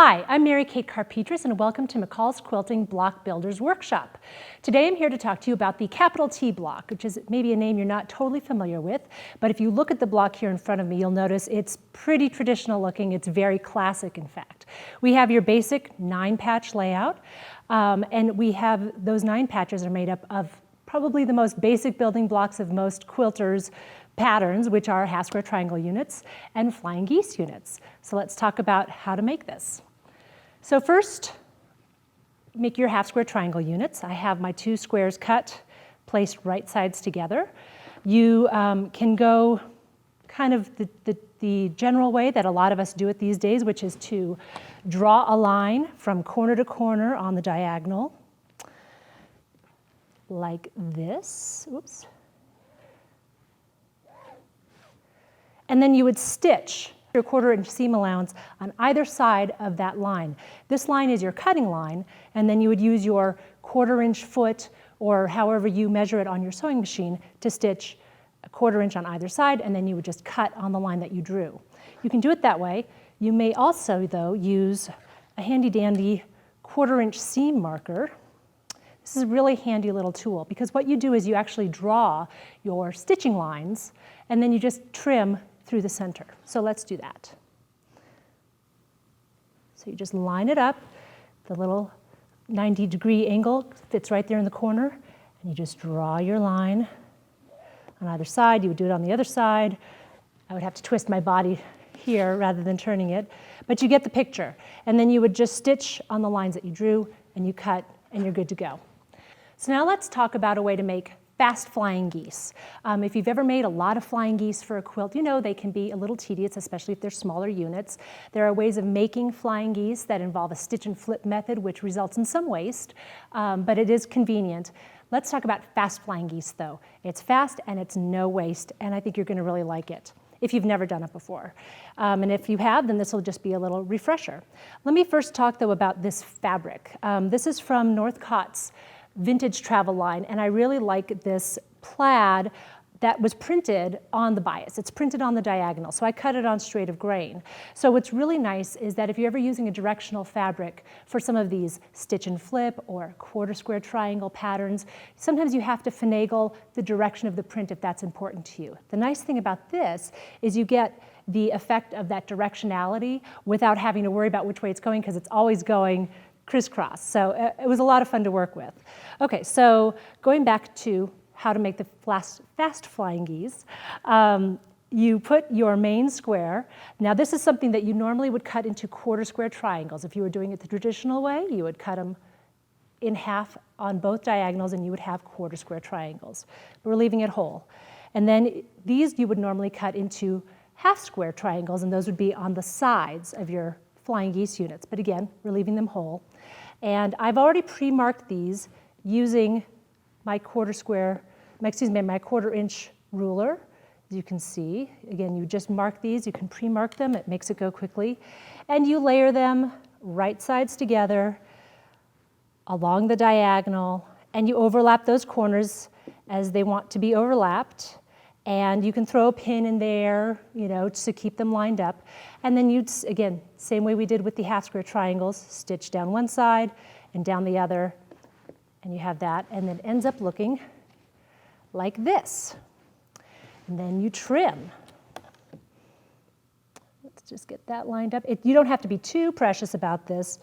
Hi, I'm Mary Kate KarrPetras and welcome to McCall's Quilting Block Builders Workshop. Today I'm here to talk to you about the CapitalT block, which is maybe a name you're not totally familiar with, but if you look at the block here in front of me, you'll notice it's pretty traditional looking. It's very classic, in fact. We have your basic 9-patch layout, and we have those 9 patches are made up of probably the most basic building blocks of most quilters' patterns, which are half square triangle units and flying geese units. So let's talk about how to make this. So first, make your half square triangle units. I have my 2 squares cut, placed right sides together. You can go kind of the general way that a lot of us do it these days, which is to draw a line from corner to corner on the diagonal, like this. Oops. And then you would stitch your 1/4 inch seam allowance on either side of that line. This line is your cutting line, and then you would use your 1/4 inch foot or however you measure it on your sewing machine to stitch a 1/4 inch on either side, and then you would just cut on the line that you drew. You can do it that way. You may also, though, use a handy dandy 1/4 inch seam marker. This is a really handy little tool because what you do is you actually draw your stitching lines and then you just trim through the center. So let's do that. So you just line it up. The little 90-degree angle fits right there in the corner, and you just draw your line on either side. You would do it on the other side. I would have to twist my body here rather than turning it, but you get the picture. And then you would just stitch on the lines that you drew, and you cut, and you're good to go. So now let's talk about a way to make fast flying geese. If you've ever made a lot of flying geese for a quilt, you know they can be a little tedious, especially if they're smaller units. There are ways of making flying geese that involve a stitch and flip method, which results in some waste, but it is convenient. Let's talk about fast flying geese, though. It's fast and it's no waste, and I think you're going to really like it if you've never done it before. And if you have, then this will just be a little refresher. Let me first talk, though, about this fabric. This is from Northcott's vintage travel line, and I really like this plaid that was printed on the bias. It's printed on the diagonal, so I cut it on straight of grain. So what's really nice is that if you're ever using a directional fabric for some of these stitch and flip or 1/4 square triangle patterns, sometimes you have to finagle the direction of the print if that's important to you. The nice thing about this is you get the effect of that directionality without having to worry about which way it's going, because it's always going crisscross. So it was a lot of fun to work with. Okay, so going back to how to make the fast flying geese, you put your main square. Now this is something that you normally would cut into 1/4 square triangles. If you were doing it the traditional way, you would cut them in half on both diagonals and you would have 1/4 square triangles. But we're leaving it whole. And then these you would normally cut into half square triangles, and those would be on the sides of your flying geese units. But again, we're leaving them whole. And I've already pre-marked these using my 1/4 inch ruler. As you can see, again, you just mark these. You can pre-mark them. It makes it go quickly. And you layer them right sides together along the diagonal, and you overlap those corners as they want to be overlapped. And you can throw a pin in there, you know, to keep them lined up. And then you'd, again, same way we did with the half square triangles, stitch down one side and down the other, and you have that, and it ends up looking like this. And then you trim. Let's just get that lined up. You don't have to be too precious about this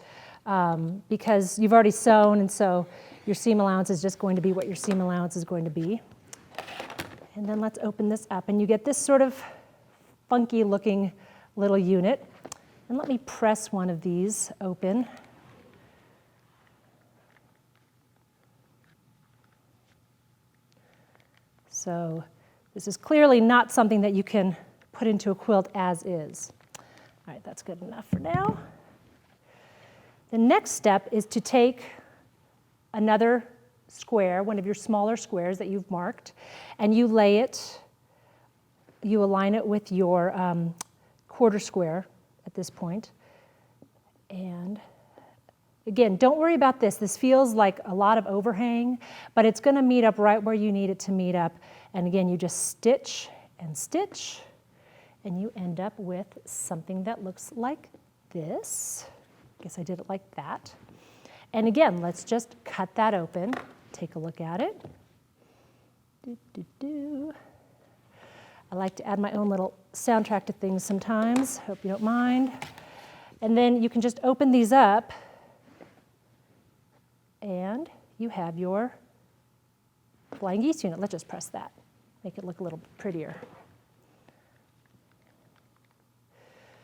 because you've already sewn, and so your seam allowance is just going to be what your seam allowance is going to be. And then let's open this up, and you get this sort of funky looking little unit. And let me press one of these open. So this is clearly not something that you can put into a quilt as is. All right, that's good enough for now. The next step is to take another square, one of your smaller squares that you've marked, and you lay it, you align it with your 1/4 square at this point. And again, don't worry about this. This feels like a lot of overhang, but it's going to meet up right where you need it to meet up. And again, you just stitch and stitch, and you end up with something that looks like this. guess I did it like that. And again, let's just cut that open. Take a look at it. I like to add my own little soundtrack to things sometimes. Hope you don't mind. And then you can just open these up, and you have your flying geese unit. Let's just press that, make it look a little prettier.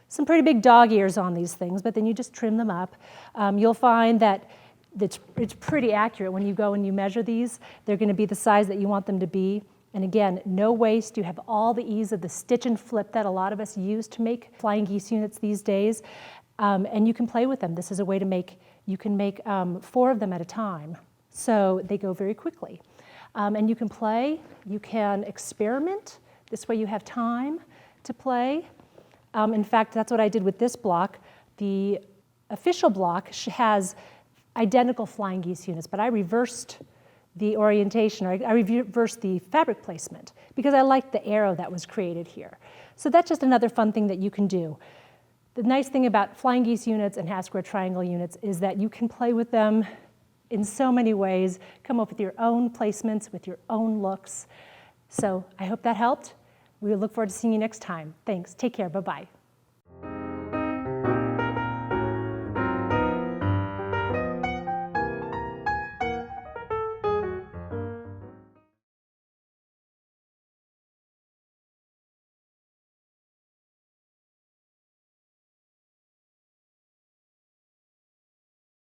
Some pretty big dog ears on these things, but then you just trim them up. You'll find that it's pretty accurate when you go and you measure these. They're going to be the size that you want them to be. And again, no waste. You have all the ease of the stitch and flip that a lot of us use to make flying geese units these days. And you can play with them. This is a way to make, you can make 4 of them at a time. So they go very quickly. And you can play, you can experiment. This way you have time to play. In fact, that's what I did with this block. The official block has identical flying geese units, but I reversed the orientation, or I reversed the fabric placement because I liked the arrow that was created here. So that's just another fun thing that you can do. The nice thing about flying geese units and half square triangle units is that you can play with them in so many ways, come up with your own placements, with your own looks. So I hope that helped. We look forward to seeing you next time. Thanks. Take care. Bye-bye.